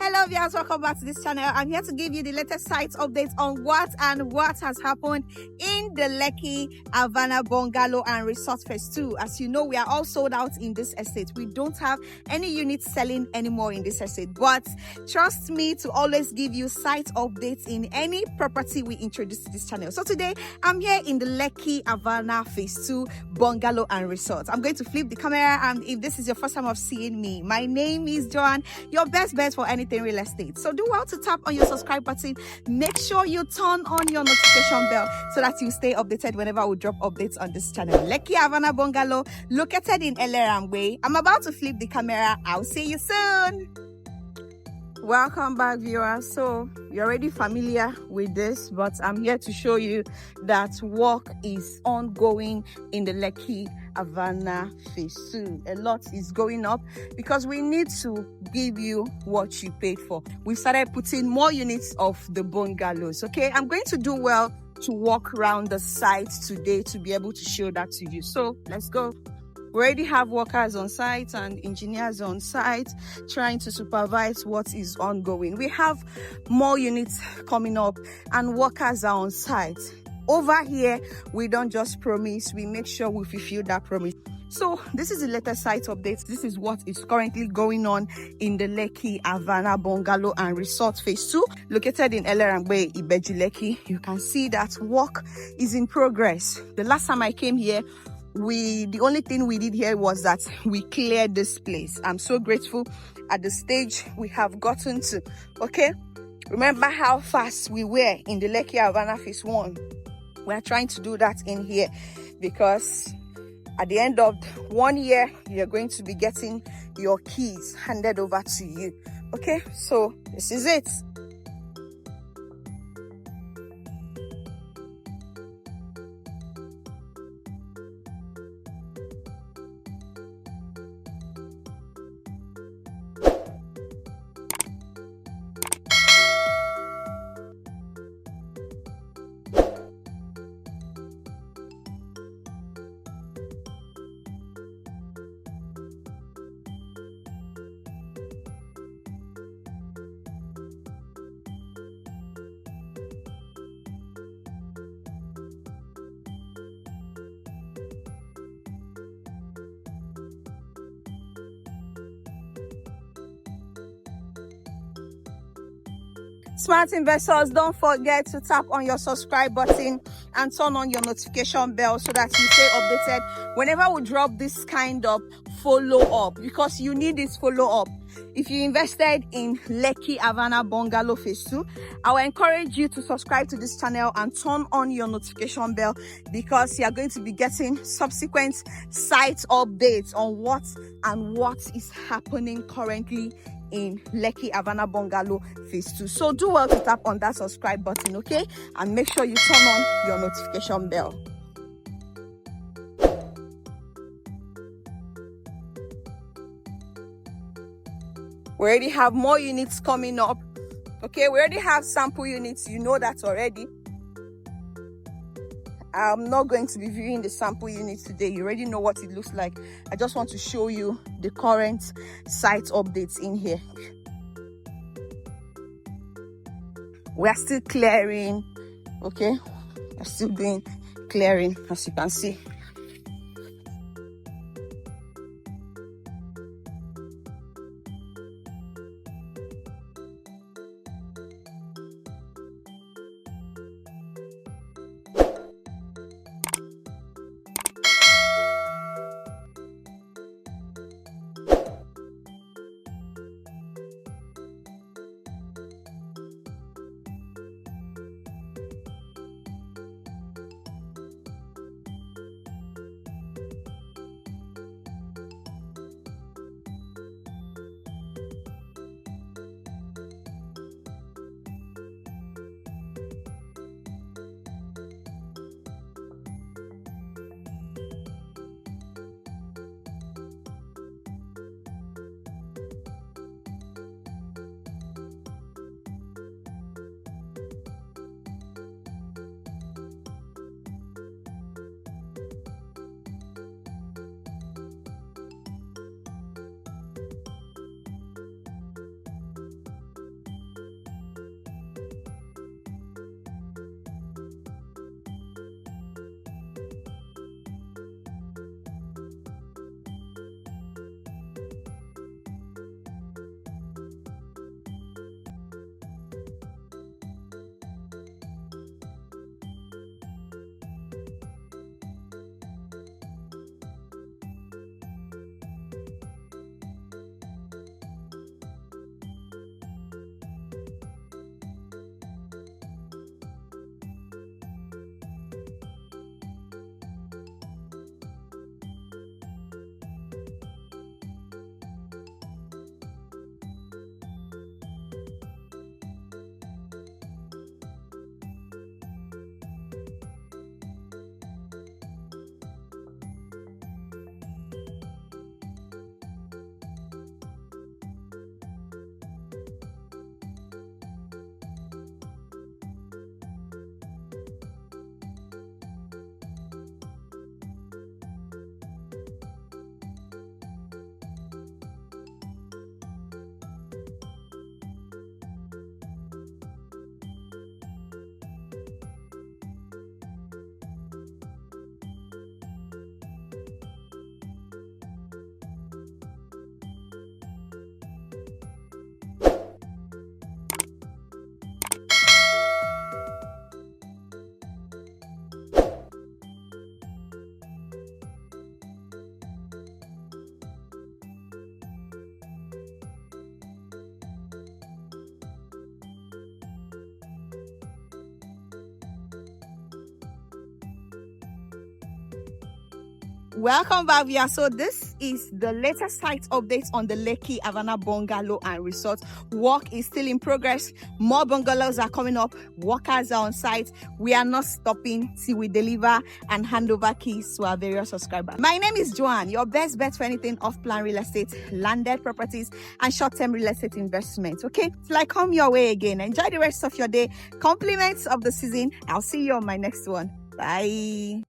Hello viewers, welcome back to this channel. I'm here to give you the latest site updates on what has happened in the Lekki Avana Bungalow and Resort Phase II. As you know, we are all sold out in this estate. We don't have any units selling anymore in this estate, but trust me to always give you site updates in any property we introduce to this channel. So today I'm here in the Lekki Avana Phase II Bungalow and Resort. I'm going to flip the camera, and if this is your first time of seeing me, my name is Joanne, your best bet for anything real estate. So do well to tap on your subscribe button. Make sure you turn on your notification bell so that you stay updated whenever we drop updates on this channel. Lekki Avana Bungalow, located in Eleram Way. I'm about to flip the camera. I'll see you soon. Welcome back, viewers. So you're already familiar with this, but I'm here to show you that work is ongoing in the Lekki Avana Phase II. A lot is going up because we need to give you what you paid for. We started putting more units of the bungalows. Okay, I'm going to do well to walk around the site today to be able to show that to you. So let's go. We already have workers on site and engineers on site trying to supervise what is ongoing. We have more units coming up and workers are on site. Over here, we don't just promise, we make sure we fulfill that promise. So this is the latest site update. This is what is currently going on in the Lekki Avana Bungalow and Resort Phase II, located in Eleram Way, Ibeju, Lekki. You can see that work is in progress. The last time I came here, the only thing we did here was that we cleared this place. I'm so grateful at the stage we have gotten to. Okay, remember how fast we were in the Lekki Avana Phase I. We are trying to do that in here because at the end of 1 year, you're going to be getting your keys handed over to you. Okay, so this is it. Smart investors, don't forget to tap on your subscribe button and turn on your notification bell so that you stay updated whenever we drop this kind of follow-up, because you need this follow-up. If you invested in Lekki Avana Bungalow Phase II, I will encourage you to subscribe to this channel and turn on your notification bell, because you are going to be getting subsequent site updates on what is happening currently in Lekki Avana Bungalow Phase II. So do well to tap on that subscribe button, okay? And make sure you turn on your notification bell. We already have more units coming up. Okay, we already have sample units. You know that already. I'm not going to be viewing the sample units today. You already know what it looks like. I just want to show you the current site updates in here. We are still clearing. Okay, we're still doing clearing, as you can see. Welcome back, viewers. So this is the latest site updates on the Lekki Avana Bungalow and Resort. Work is still in progress. More bungalows are coming up. Workers are on site. We are not stopping till we deliver and hand over keys to our various subscribers. My name is Joanne, your best bet for anything off-plan real estate, landed properties, and short-term real estate investments. Okay, till I come your way again. Enjoy the rest of your day. Compliments of the season. I'll see you on my next one. Bye.